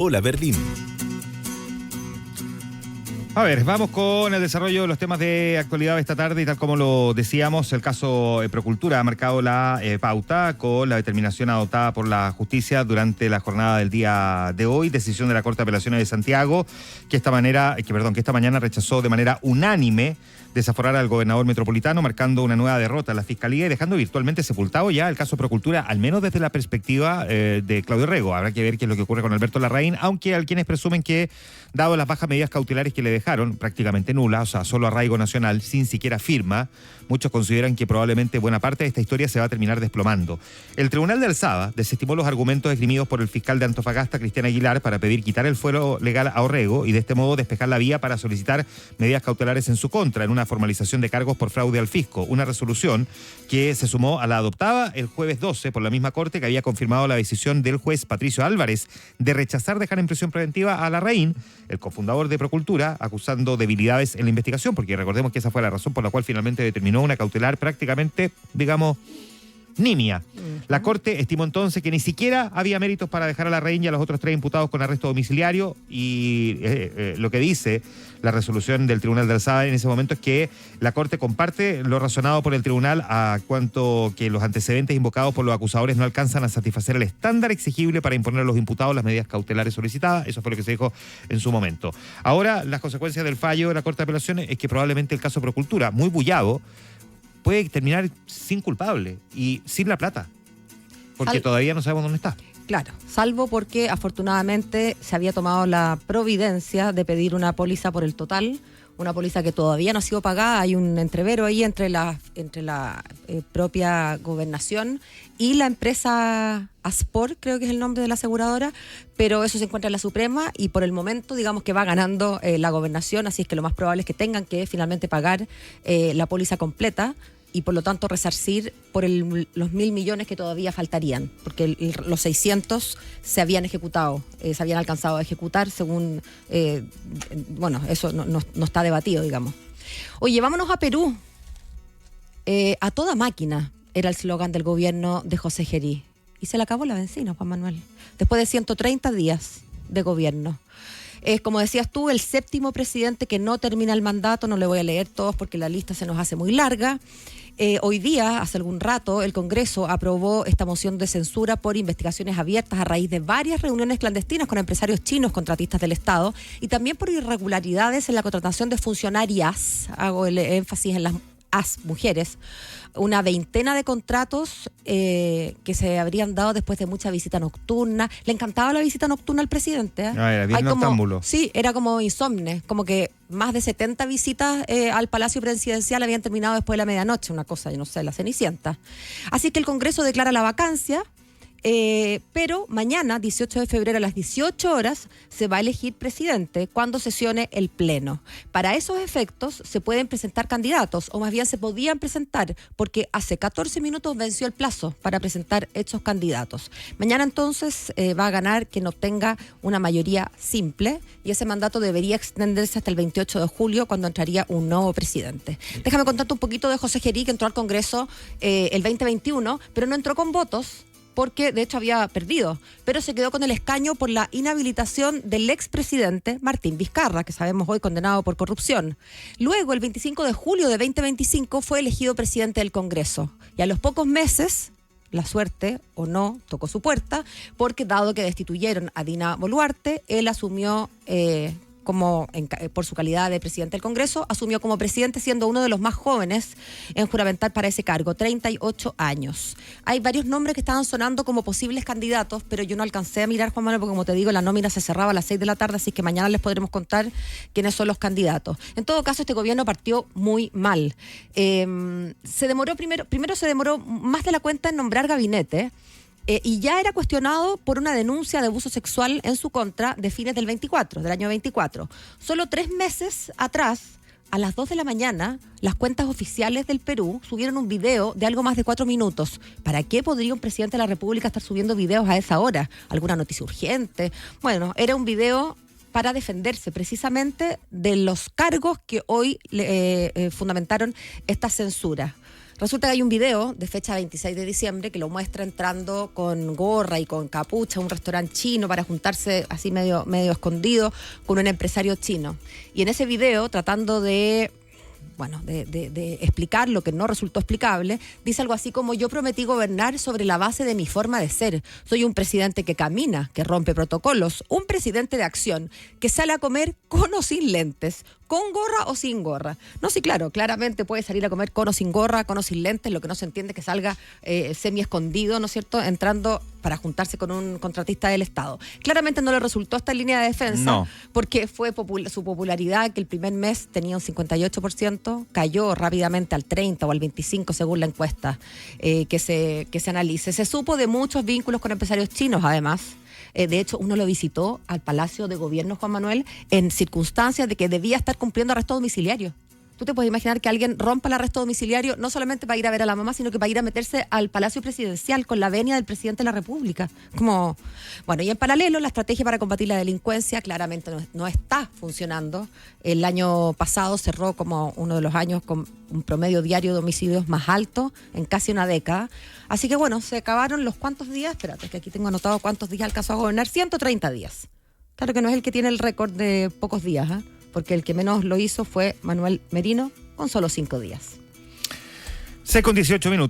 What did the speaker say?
Hola Berlín. A ver, vamos con el desarrollo de los temas de actualidad esta tarde y tal como lo decíamos, el caso Procultura ha marcado la pauta con la determinación adoptada por la justicia durante la jornada del día de hoy, decisión de la Corte de Apelaciones de Santiago, que esta mañana rechazó de manera unánime desaforar al gobernador metropolitano, marcando una nueva derrota en la Fiscalía y dejando virtualmente sepultado ya el caso Procultura, al menos desde la perspectiva de Claudio Rego. Habrá que ver qué es lo que ocurre con Alberto Larraín, aunque hay quienes presumen que, dado las bajas medidas cautelares que le dejaron, prácticamente nulas, o sea, solo arraigo nacional, sin siquiera firma, muchos consideran que probablemente buena parte de esta historia se va a terminar desplomando. El Tribunal de Alzada desestimó los argumentos esgrimidos por el fiscal de Antofagasta, Cristian Aguilar, para pedir quitar el fuero legal a Orrego y de este modo despejar la vía para solicitar medidas cautelares en su contra, en una formalización de cargos por fraude al fisco, una resolución que se sumó a la adoptada el jueves 12 por la misma Corte, que había confirmado la decisión del juez Patricio Álvarez de rechazar dejar en prisión preventiva a Larraín, el cofundador de Procultura, acusando debilidades en la investigación, porque recordemos que esa fue la razón por la cual finalmente determinó una cautelar prácticamente, digamos, nimia. La Corte estimó entonces que ni siquiera había méritos para dejar a Larraín y a los otros 3 imputados con arresto domiciliario y lo que dice la resolución del Tribunal de Alzada en ese momento es que la Corte comparte lo razonado por el Tribunal a cuanto que los antecedentes invocados por los acusadores no alcanzan a satisfacer el estándar exigible para imponer a los imputados las medidas cautelares solicitadas. Eso fue lo que se dijo en su momento. Ahora, las consecuencias del fallo de la Corte de Apelaciones es que probablemente el caso Procultura, muy bullado, puede terminar sin culpable y sin la plata, porque todavía no sabemos dónde está. Claro, salvo porque afortunadamente se había tomado la providencia de pedir una póliza por el total, una póliza que todavía no ha sido pagada. Hay un entrevero ahí entre la propia gobernación y la empresa Aspor, creo que es el nombre de la aseguradora, pero eso se encuentra en la Suprema y por el momento digamos que va ganando la gobernación, así es que lo más probable es que tengan que finalmente pagar la póliza completa y por lo tanto resarcir por los 1.000 millones que todavía faltarían, porque los 600 se habían ejecutado, se habían alcanzado a ejecutar según, eso no está debatido, digamos. Oye, vámonos a Perú. A toda máquina era el eslogan del gobierno de José Gerí. Y se le acabó la benzina, Juan Manuel, después de 130 días de gobierno. Como decías tú, el 7º presidente que no termina el mandato, no le voy a leer todos porque la lista se nos hace muy larga. Hoy día, hace algún rato, el Congreso aprobó esta moción de censura por investigaciones abiertas a raíz de varias reuniones clandestinas con empresarios chinos contratistas del Estado y también por irregularidades en la contratación de funcionarias, hago el énfasis en las mujeres, una veintena de contratos que se habrían dado después de mucha visita nocturna. Le encantaba la visita nocturna al presidente. Era bien noctámbulo. Sí, era como insomne, como que más de 70 visitas al Palacio Presidencial habían terminado después de la medianoche, una cosa, yo no sé, la Cenicienta. Así que el Congreso declara la vacancia. Pero mañana, 18 de febrero a las 18 horas, se va a elegir presidente cuando sesione el Pleno. Para esos efectos se pueden presentar candidatos, o más bien se podían presentar, porque hace 14 minutos venció el plazo para presentar estos candidatos. Mañana entonces va a ganar quien obtenga una mayoría simple y ese mandato debería extenderse hasta el 28 de julio, cuando entraría un nuevo presidente. Déjame contarte un poquito de José Gerí, que entró al Congreso el 2021, pero no entró con votos, porque de hecho había perdido, pero se quedó con el escaño por la inhabilitación del expresidente Martín Vizcarra, que sabemos hoy condenado por corrupción. Luego, el 25 de julio de 2025, fue elegido presidente del Congreso. Y a los pocos meses, la suerte, o no, tocó su puerta, porque dado que destituyeron a Dina Boluarte, él asumió por su calidad de presidente del Congreso, asumió como presidente siendo uno de los más jóvenes en juramentar para ese cargo, 38 años. Hay varios nombres que estaban sonando como posibles candidatos, pero yo no alcancé a mirar, Juan Manuel, porque como te digo, la nómina se cerraba a las 6 de la tarde, así que mañana les podremos contar quiénes son los candidatos. En todo caso, este gobierno partió muy mal. Se demoró primero se demoró más de la cuenta en nombrar gabinete. Y ya era cuestionado por una denuncia de abuso sexual en su contra de fines del año 24. Solo 3 meses atrás, a las 2 de la mañana, las cuentas oficiales del Perú subieron un video de algo más de 4 minutos. ¿Para qué podría un presidente de la República estar subiendo videos a esa hora? ¿Alguna noticia urgente? Bueno, era un video para defenderse precisamente de los cargos que hoy fundamentaron esta censura. Resulta que hay un video de fecha 26 de diciembre que lo muestra entrando con gorra y con capucha a un restaurante chino para juntarse así medio escondido con un empresario chino. Y en ese video, tratando de explicar lo que no resultó explicable, dice algo así como: yo prometí gobernar sobre la base de mi forma de ser. Soy un presidente que camina, que rompe protocolos, un presidente de acción, que sale a comer con o sin lentes, con gorra o sin gorra. No, sí, claro, claramente puede salir a comer con o sin gorra, con o sin lentes, lo que no se entiende es que salga semi escondido, ¿no es cierto?, entrando para juntarse con un contratista del Estado. Claramente no le resultó esta línea de defensa, porque fue su popularidad, que el primer mes tenía un 58%, cayó rápidamente al 30 o al 25 según la encuesta que se analice. Se supo de muchos vínculos con empresarios chinos, además. De hecho, uno lo visitó al Palacio de Gobierno, Juan Manuel, en circunstancias de que debía estar cumpliendo arresto domiciliario. Tú te puedes imaginar que alguien rompa el arresto domiciliario no solamente para ir a ver a la mamá, sino que para ir a meterse al Palacio Presidencial con la venia del presidente de la República. Y en paralelo, la estrategia para combatir la delincuencia claramente no está funcionando. El año pasado cerró como uno de los años con un promedio diario de homicidios más alto en casi una década. Así que se acabaron los cuantos días. Espérate, que aquí tengo anotado cuántos días alcanzó a gobernar. 130 días. Claro que no es el que tiene el récord de pocos días, porque el que menos lo hizo fue Manuel Merino, con solo 5 días. 6:18.